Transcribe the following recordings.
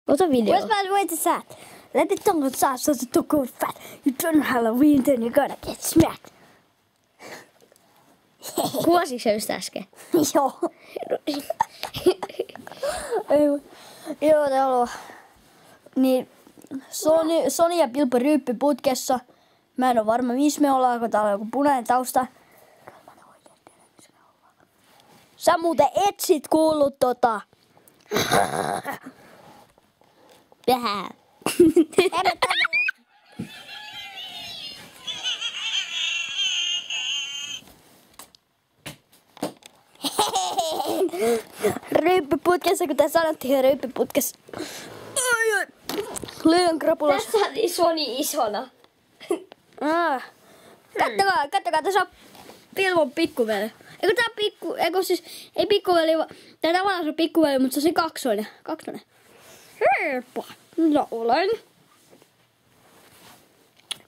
Ota video. Where's my way to that? Let the tongue outside so the tongue goes fat. You turn Halloween, then you're gonna get smacked. Kuvasitko sä just äsken? Joo. Joo, täällä on. Niin, Soni ja Pilpo Ryyppy putkessa. Mä en oo varma missä me ollaan, kun täällä on joku punainen tausta. Sä muuten et sit kuullut tota. Vähän. Ryyppyputkessa, kun tää sanottiin ryyppyputkessa. Liian krapulas. Tässä on Soni isona. Kattokaa, tässä on Pilvon pikkuveli. Ei pikkuveli, tää tavallaan se on pikkuveli, mutta se on se kaksoinen. Heippa, minä olen.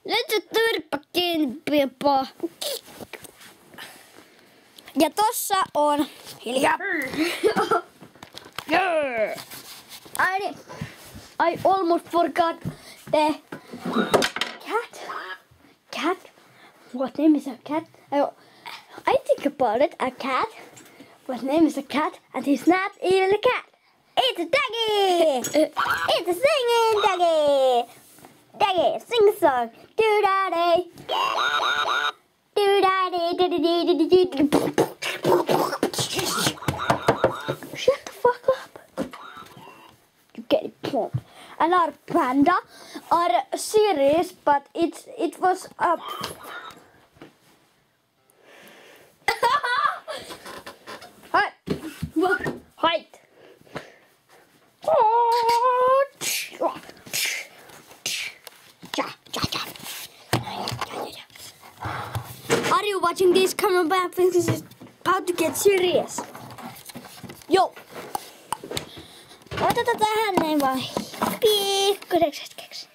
Nyt se törppäkin, Pilpo. Ja tossa on hiljaa. Ai niin. I almost forgot the cat. What name is a cat? I think about it. A cat. What name is a cat? And he's not even a cat. It's a doggy. It's a singing doggy. Doggy, sing a song. Do-da-day. Shut the fuck up. You get it wrong. And our panda are serious, but it was up. Height. Are you watching this? Come on back, this is about to get serious. Yo. Otetaan tähän näin vai? Pikkuiseksi hetkeksi.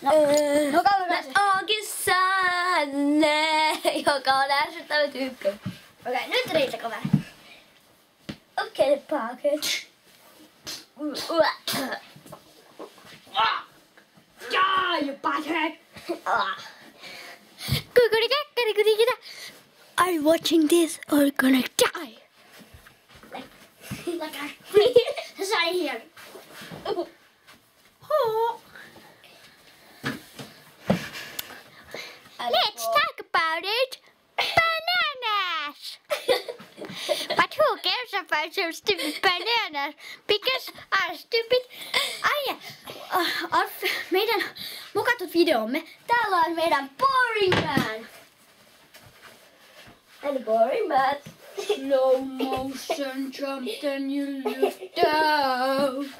No Onkin Sanne, joka on ärsyttävä tyyppi. Okei, nyt riittäkö vähän? Okei, pocket. You butthead. Are you watching this or gonna die? Sorry here. Let's talk about it. Bananas. But who cares about some stupid bananas? Because our stupid... meidän mukatut videomme. Täällä on meidän Boring Man. And boring man. Slow motion jump, then you look down.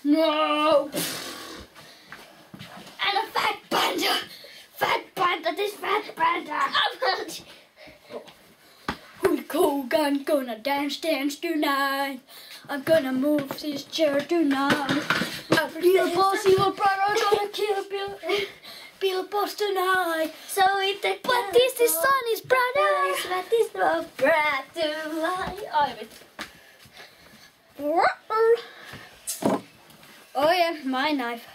No. And a fat panda. Fat panda, this fat panda. Hulk Hogan gonna dance tonight. I'm gonna move this chair tonight. Bill Boss, your brother gonna kill Bill Boss tonight. So if the But this is Sonny's brother. But this no brat to lie. Ai vittu. Oh yeah, my knife.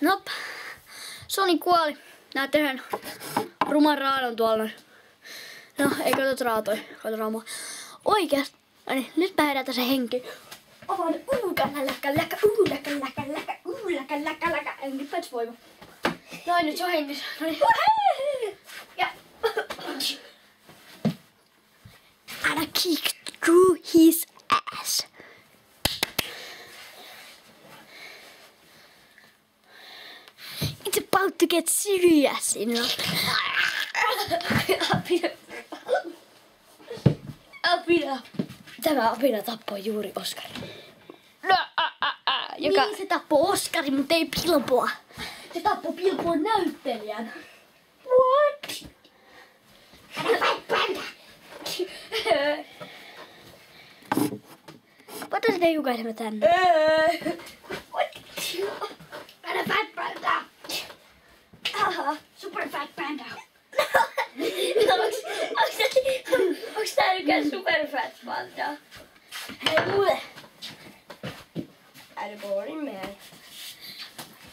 Nop. Soni kuoli. Näette yhden ruman raadon tuolla. No, ei katot raatoi. Katsotaan mua. Oikeasti. No niin, nyt mä herätän se henki. On läkä. En nyt pääs voima. Noin, nyt se on hengissä. No niin. Ja. And I kicked through his ass. It's about to get serious, you know. Apina. Tämä apina tappoi juuri Oskarin. Joka... Niin se tappoi Oskarin, mutta ei Pilpoa. Se tappoi Pilpoon näyttelijän. What? Ota sitä jukaisemme tänne. What? Super fat panda. Super fat panda. Hey, fat panda. Hey, and a boring man.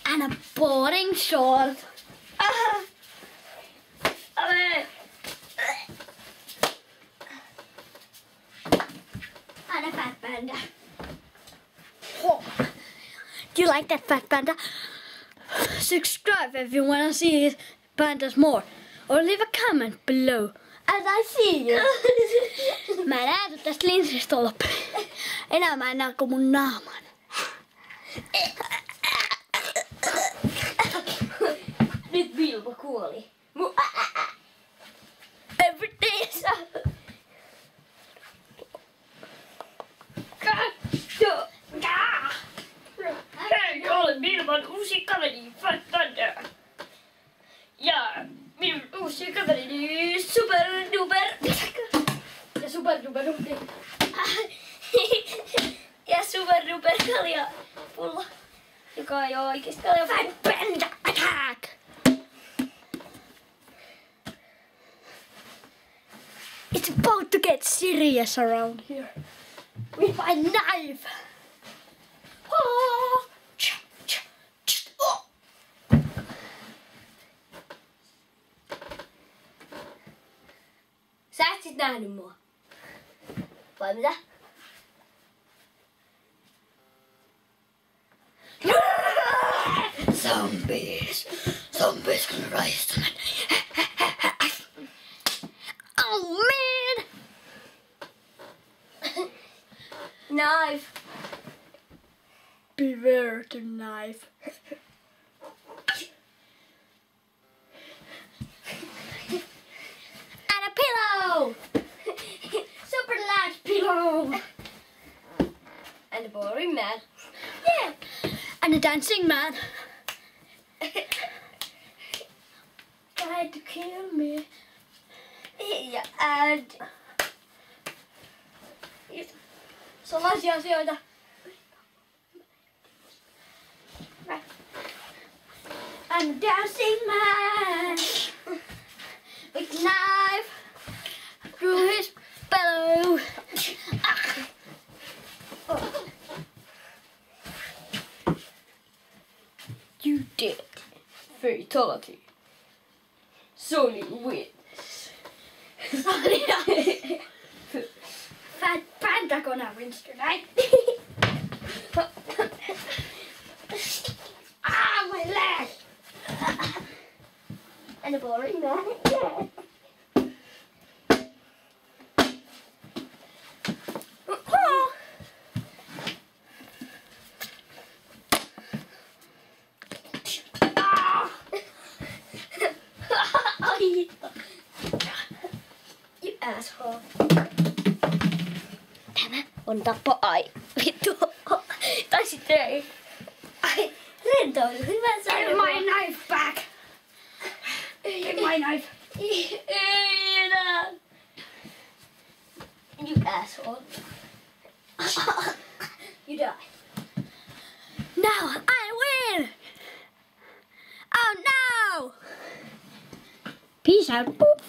And a boring short. And a fat panda. Oh. Do you like that fat panda? Subscribe if you want to see pandas more. Or leave a comment below. As I see you. Mä en ääty tästä linssistä loppuun. Enää mä en näe kuin mun naaman. Nyt Bilbo kuoli. Everything is up. Hei, olen Bilbon uusi kaveri, Fat Panda. Ja minun uusi kaveri, Super Duper. Ja Super Duper Duper. Ja Super Duper kaljapullo, joka ei oo oikeesti kaljapullo. Fat panda attack! It's about to get serious around here. With my knife. Oh. Oh. Sä et sit nähnyt mua. Vai mitä? Zombies. Zombies gonna rise tonight. Oh man! Knife. Beware the knife. And a pillow! Super large pillow! And a boring man. Yeah! And a dancing man. Tried to kill me. Ja and... Sellaisia asioita. And a dancing man with a knife through his bellow. You did. Fatality. Sony wins. Fat panda gonna rinse tonight. Ah, my leg! And a boring man. You asshole. Tämä on tappo. Ai, vittu. Tai sitten ei. Ai, rentoilu. Hyvä sanoa. Give my knife back. Give my knife. Ei enää. You asshole. You die. Now I win. Oh no. Peace out. Boop.